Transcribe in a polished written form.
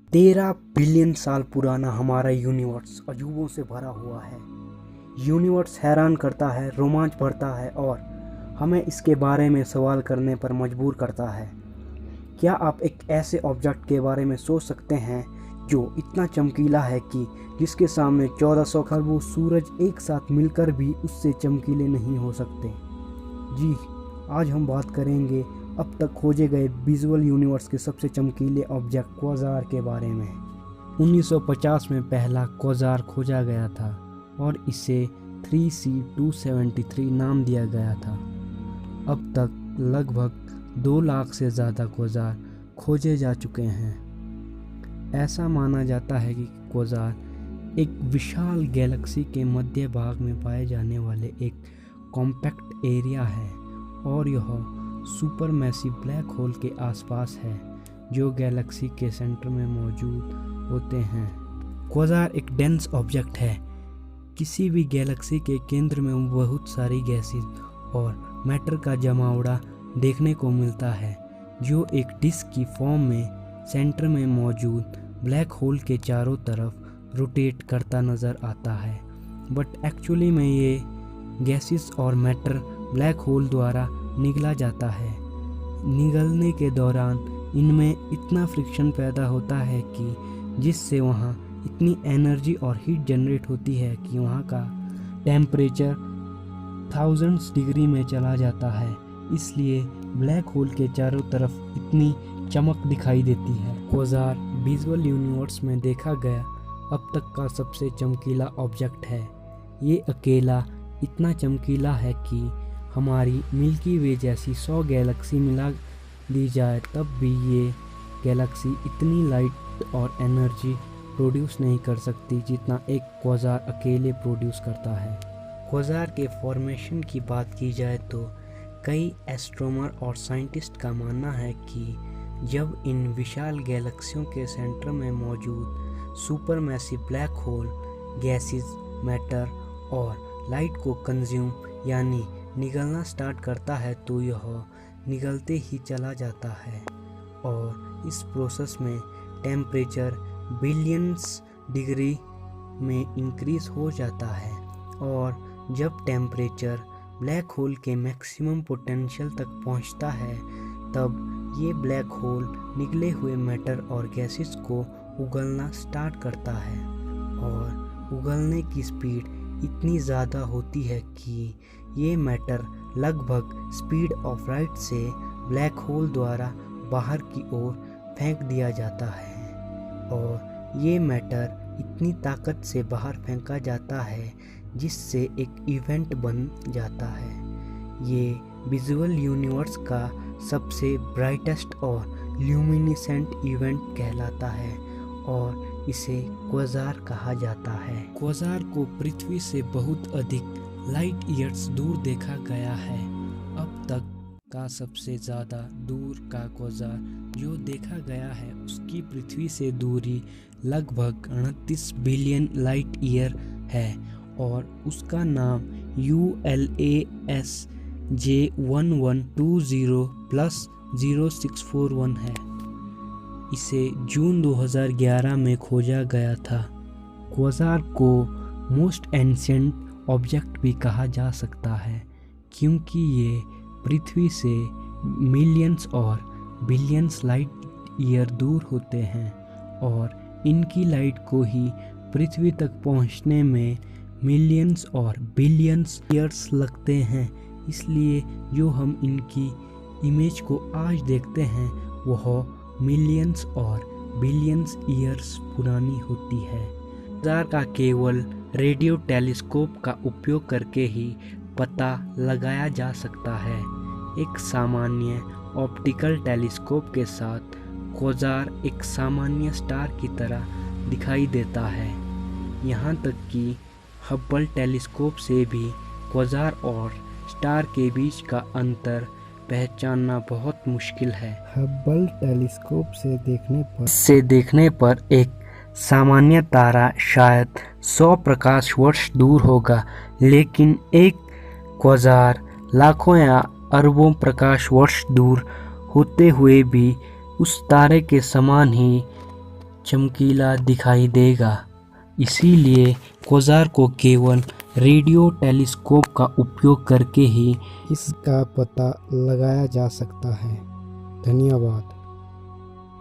13 billion साल पुराना हमारा यूनिवर्स अजूबों से भरा हुआ है। यूनिवर्स हैरान करता है, रोमांच भरता है और हमें इसके बारे में सवाल करने पर मजबूर करता है। क्या आप एक ऐसे ऑब्जेक्ट के बारे में सोच सकते हैं जो इतना चमकीला है कि जिसके सामने 1400 खरबों सूरज एक साथ मिलकर भी उससे चमकीले नहीं हो सकते? जी, आज हम बात करेंगे अब तक खोजे गए विजुअल यूनिवर्स के सबसे चमकीले ऑब्जेक्ट क्वाज़ार के बारे में। 1950 में पहला क्वाज़ार खोजा गया था और इसे 3C273 नाम दिया गया था। अब तक लगभग 2 लाख से ज़्यादा क्वाज़ार खोजे जा चुके हैं। ऐसा माना जाता है कि क्वाज़ार एक विशाल गैलेक्सी के मध्य भाग में पाए जाने वाले एक कॉम्पैक्ट एरिया है और यह सुपर मैसिव ब्लैक होल के आसपास है जो गैलेक्सी के सेंटर में मौजूद होते हैं। क्वाज़ार एक डेंस ऑब्जेक्ट है। किसी भी गैलेक्सी के केंद्र में बहुत सारी गैसेस और मैटर का जमावड़ा देखने को मिलता है जो एक डिस्क की फॉर्म में सेंटर में मौजूद ब्लैक होल के चारों तरफ रोटेट करता नज़र आता है। बट एक्चुअली में ये गैसेस और मैटर ब्लैक होल द्वारा निगला जाता है। निगलने के दौरान इनमें इतना फ्रिक्शन पैदा होता है कि जिससे वहाँ इतनी एनर्जी और हीट जनरेट होती है कि वहाँ का टेम्परेचर थाउजेंड्स डिग्री में चला जाता है। इसलिए ब्लैक होल के चारों तरफ इतनी चमक दिखाई देती है। क्वाज़ार विजुअल यूनिवर्स में देखा गया अब तक का सबसे चमकीला ऑब्जेक्ट है। ये अकेला इतना चमकीला है कि हमारी मिल्की वे जैसी 100 गैलेक्सी मिला दी जाए तब भी ये गैलेक्सी इतनी लाइट और एनर्जी प्रोड्यूस नहीं कर सकती जितना एक क्वाज़ार अकेले प्रोड्यूस करता है। क्वाज़ार के फॉर्मेशन की बात की जाए तो कई एस्ट्रोनॉमर और साइंटिस्ट का मानना है कि जब इन विशाल गैलेक्सियों के सेंटर में मौजूद super massive black hole gases, matter और लाइट को कंज्यूम यानी निगलना स्टार्ट करता है तो यह निगलते ही चला जाता है और इस प्रोसेस में टेम्परेचर बिलियंस डिग्री में इंक्रीज हो जाता है और जब टेम्परेचर ब्लैक होल के मैक्सिमम पोटेंशियल तक पहुंचता है तब ये ब्लैक होल निकले हुए मैटर और गैसेस को उगलना स्टार्ट करता है और उगलने की स्पीड इतनी ज़्यादा होती है कि ये मैटर लगभग स्पीड ऑफ लाइट से ब्लैक होल द्वारा बाहर की ओर फेंक दिया जाता है और ये मैटर इतनी ताकत से बाहर फेंका जाता है जिससे एक इवेंट बन जाता है। ये विजुअल यूनिवर्स का सबसे ब्राइटेस्ट और ल्यूमिनेसेंट इवेंट कहलाता है और इसे क्वाज़ार कहा जाता है। क्वाज़ार को पृथ्वी से बहुत अधिक लाइट ईयर्स दूर देखा गया है। अब तक का सबसे ज़्यादा दूर का क्वाज़ार जो देखा गया है उसकी पृथ्वी से दूरी लगभग 38 बिलियन लाइट ईयर है और उसका नाम ULAS J1120+0641 है। इसे जून 2011 में खोजा गया था। क्वाज़ार को मोस्ट एंशिएंट ऑब्जेक्ट भी कहा जा सकता है क्योंकि ये पृथ्वी से मिलियंस और बिलियंस लाइट ईयर दूर होते हैं और इनकी लाइट को ही पृथ्वी तक पहुंचने में मिलियंस और बिलियंस ईयर्स लगते हैं। इसलिए जो हम इनकी इमेज को आज देखते हैं वह मिलियंस और बिलियंस ईयर्स पुरानी होती है। क्वाज़ार का केवल रेडियो टेलीस्कोप का उपयोग करके ही पता लगाया जा सकता है। एक सामान्य ऑप्टिकल टेलीस्कोप के साथ क्वाज़ार एक सामान्य स्टार की तरह दिखाई देता है। यहाँ तक कि हब्बल टेलीस्कोप से भी क्वाज़ार और स्टार के बीच का अंतर पहचानना बहुत मुश्किल है। हब्बल टेलीस्कोप से देखने पर एक सामान्य तारा शायद 100 प्रकाश वर्ष दूर होगा, लेकिन एक क्वाज़ार लाखों या अरबों प्रकाश वर्ष दूर होते हुए भी उस तारे के समान ही चमकीला दिखाई देगा। इसीलिए क्वाज़ार को केवल रेडियो टेलीस्कोप का उपयोग करके ही इसका पता लगाया जा सकता है। धन्यवाद।